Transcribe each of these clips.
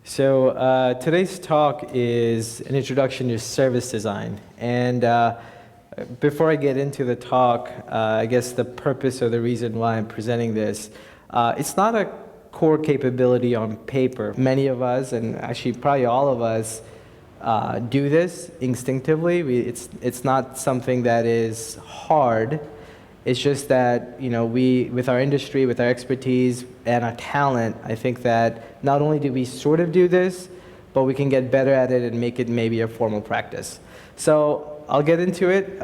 Today's talk is an introduction to service design. And before I get into the talk, I guess the purpose or the reason why I'm presenting this, it's not a core capability on paper. Many of us, and actually probably all of us, do this instinctively. It's not something that is hard. It's just that, we, with our industry, with our expertise and our talent, I think that not only do we sort of do this, but we can get better at it and make it maybe a formal practice. So I'll get into it.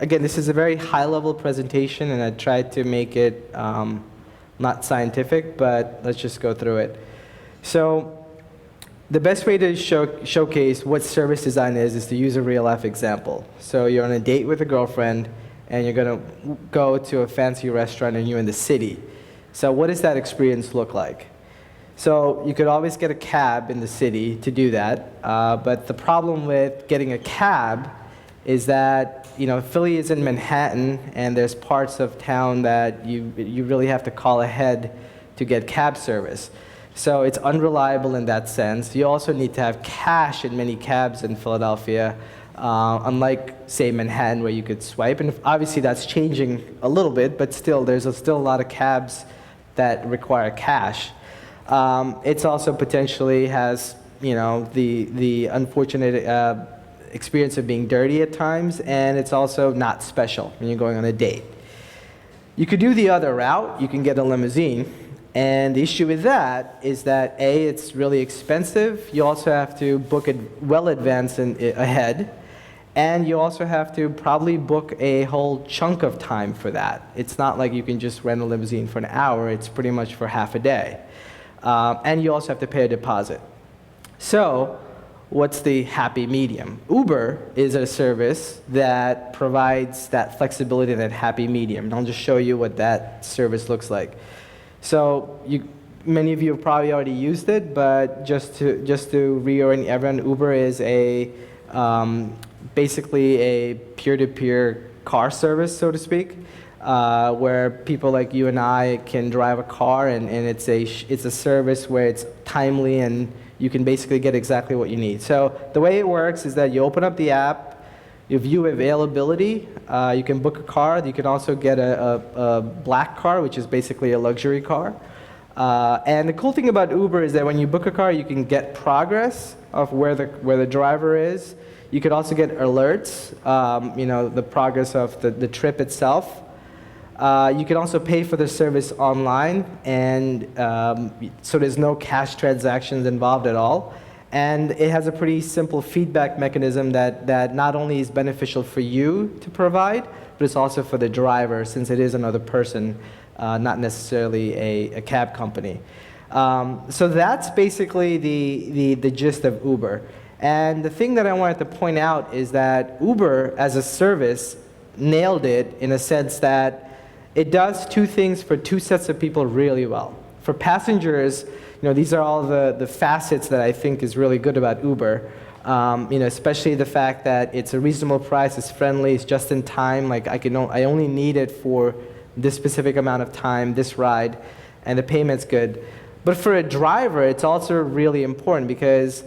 Again, this is a very high-level presentation, and I tried to make it not scientific, but let's just go through it. So the best way to showcase what service design is to use a real-life example. So you're on a date with a girlfriend, and you're going to go to a fancy restaurant and you're in the city. So what does that experience look like? So you could always get a cab in the city to do that, but the problem with getting a cab is that Philly is in Manhattan, and there's parts of town that you really have to call ahead to get cab service. So it's unreliable in that sense. You also need to have cash in many cabs in Philadelphia, unlike, say, Manhattan, where you could swipe. And obviously that's changing a little bit, but still, there's still a lot of cabs that require cash. It's also potentially has, the unfortunate experience of being dirty at times, and it's also not special when you're going on a date. You could do the other route. You can get a limousine. And the issue with that is that, A, it's really expensive. You also have to book it well advanced ahead. And you also have to probably book a whole chunk of time for that. It's not like you can just rent a limousine for an hour. It's pretty much for half a day. And you also have to pay a deposit. So what's the happy medium? Uber is a service that provides that flexibility, that happy medium. And I'll just show you what that service looks like. So many of you have probably already used it, but just to reorient everyone, Uber is basically a peer-to-peer car service, so to speak, where people like you and I can drive a car, and it's a service where it's timely and you can basically get exactly what you need. So the way it works is that you open up the app, you view availability, you can book a car. You can also get a black car, which is basically a luxury car. And the cool thing about Uber is that when you book a car, you can get progress of where the driver is. You could also get alerts, the progress of the trip itself. You can also pay for the service online, and so there's no cash transactions involved at all. And it has a pretty simple feedback mechanism that not only is beneficial for you to provide, but it's also for the driver, since it is another person, not necessarily a cab company. So that's basically the gist of Uber. And the thing that I wanted to point out is that Uber as a service nailed it in a sense that it does two things for two sets of people really well. For passengers, these are all the facets that I think is really good about Uber. Especially the fact that it's a reasonable price, it's friendly, it's just in time. Like I only need it for this specific amount of time, this ride, and the payment's good. But for a driver, it's also really important because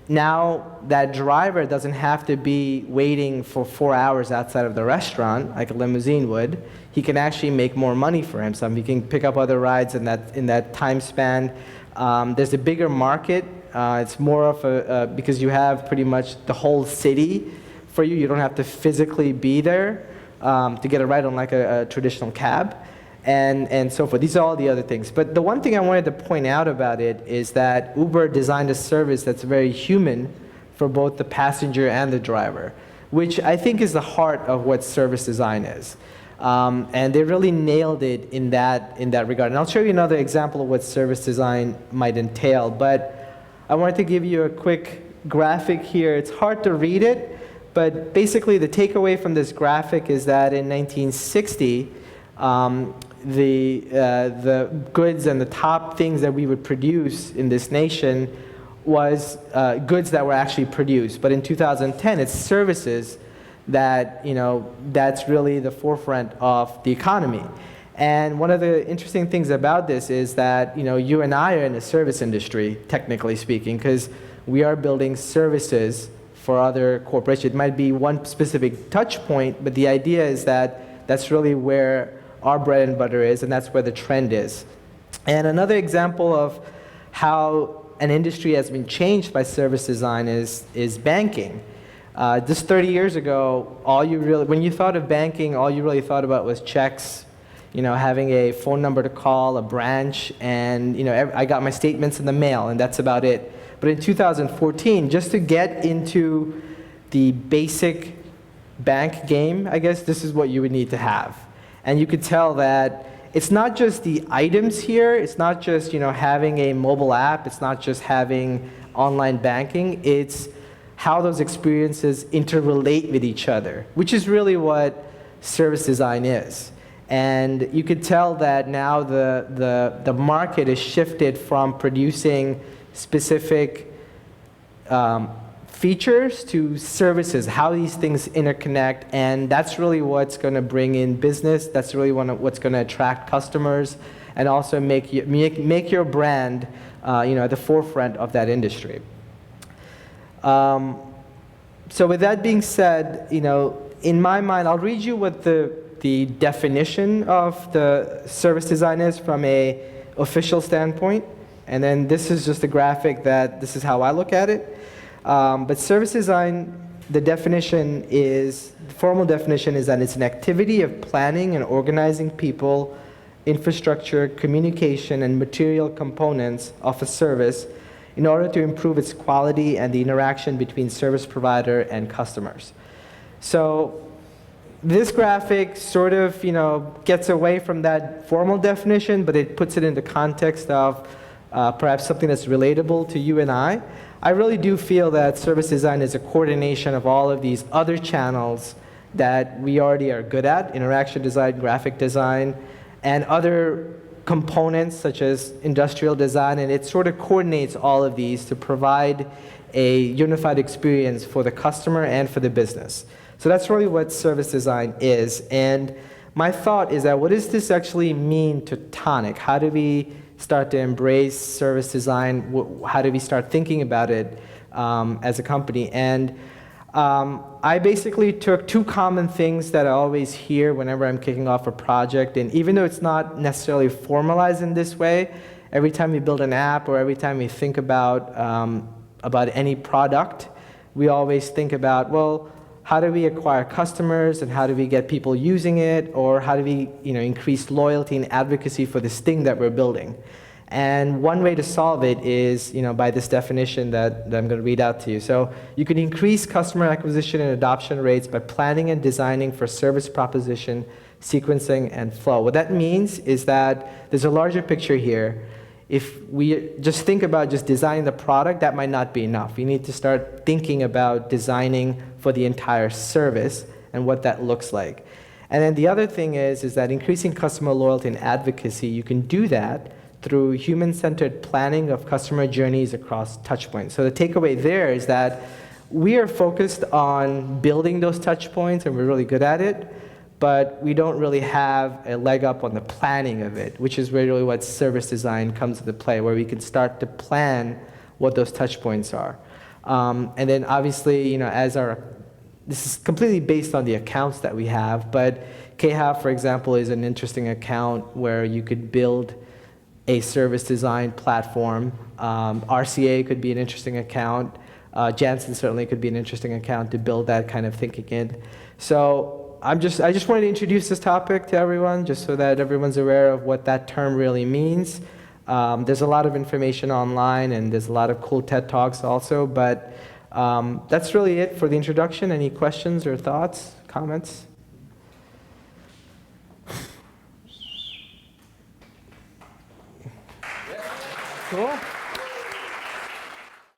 now that driver doesn't have to be waiting for 4 hours outside of the restaurant like a limousine would. He can actually make more money for himself. He can pick up other rides in that time span. There's a bigger market. It's more of because you have pretty much the whole city for you. You don't have to physically be there to get a ride on like a traditional cab. And so forth. These are all the other things. But the one thing I wanted to point out about it is that Uber designed a service that's very human for both the passenger and the driver, which I think is the heart of what service design is. And they really nailed it in that regard. And I'll show you another example of what service design might entail. But I wanted to give you a quick graphic here. It's hard to read it, but basically the takeaway from this graphic is that in 1960, the goods and the top things that we would produce in this nation was goods that were actually produced. But in 2010, it's services that, that's really the forefront of the economy. And one of the interesting things about this is that, you and I are in the service industry, technically speaking, because we are building services for other corporations. It might be one specific touch point, but the idea is that that's really where our bread and butter is, and that's where the trend is. And another example of how an industry has been changed by service design is banking. Just 30 years ago, when you thought of banking, all you really thought about was checks, having a phone number to call, a branch, and I got my statements in the mail, and that's about it. But in 2014, just to get into the basic bank game, I guess this is what you would need to have. And you could tell that it's not just the items here, it's not just having a mobile app, it's not just having online banking, it's how those experiences interrelate with each other, which is really what service design is. And you could tell that now the market is shifted from producing specific features to services, how these things interconnect, and that's really what's going to bring in business. That's really what's going to attract customers, and also make your brand, at the forefront of that industry. So with that being said, in my mind, I'll read you what the definition of the service design is from a official standpoint, and then this is just a graphic that this is how I look at it. But service design, the formal definition is that it's an activity of planning and organizing people, infrastructure, communication, and material components of a service in order to improve its quality and the interaction between service provider and customers. So this graphic sort of, gets away from that formal definition, but it puts it into context of perhaps something that's relatable to you and I. I really do feel that service design is a coordination of all of these other channels that we already are good at, interaction design, graphic design, and other components such as industrial design, and it sort of coordinates all of these to provide a unified experience for the customer and for the business. So that's really what service design is. And my thought is that what does this actually mean to Tonic? How do we start to embrace service design? How do we start thinking about it as a company? And I basically took two common things that I always hear whenever I'm kicking off a project, and even though it's not necessarily formalized in this way, every time we build an app or every time we think about any product, we always think about, well, how do we acquire customers and how do we get people using it, or how do we increase loyalty and advocacy for this thing that we're building? And one way to solve it is by this definition that I'm going to read out to you. So you can increase customer acquisition and adoption rates by planning and designing for service proposition, sequencing, and flow. What that means is that there's a larger picture here. If we just think about just designing the product, that might not be enough. You need to start thinking about designing for the entire service and what that looks like. And then the other thing is that increasing customer loyalty and advocacy, you can do that through human-centered planning of customer journeys across touchpoints. So the takeaway there is that we are focused on building those touchpoints, and we're really good at it, but we don't really have a leg up on the planning of it, which is really what service design comes into play, where we can start to plan what those touchpoints are. And then obviously, this is completely based on the accounts that we have, but KHAV, for example, is an interesting account where you could build a service design platform. RCA could be an interesting account. Janssen certainly could be an interesting account to build that kind of thinking in. So I just wanted to introduce this topic to everyone, just so that everyone's aware of what that term really means. There's a lot of information online, and there's a lot of cool TED Talks also, but that's really it for the introduction. Any questions or thoughts, comments? Cool.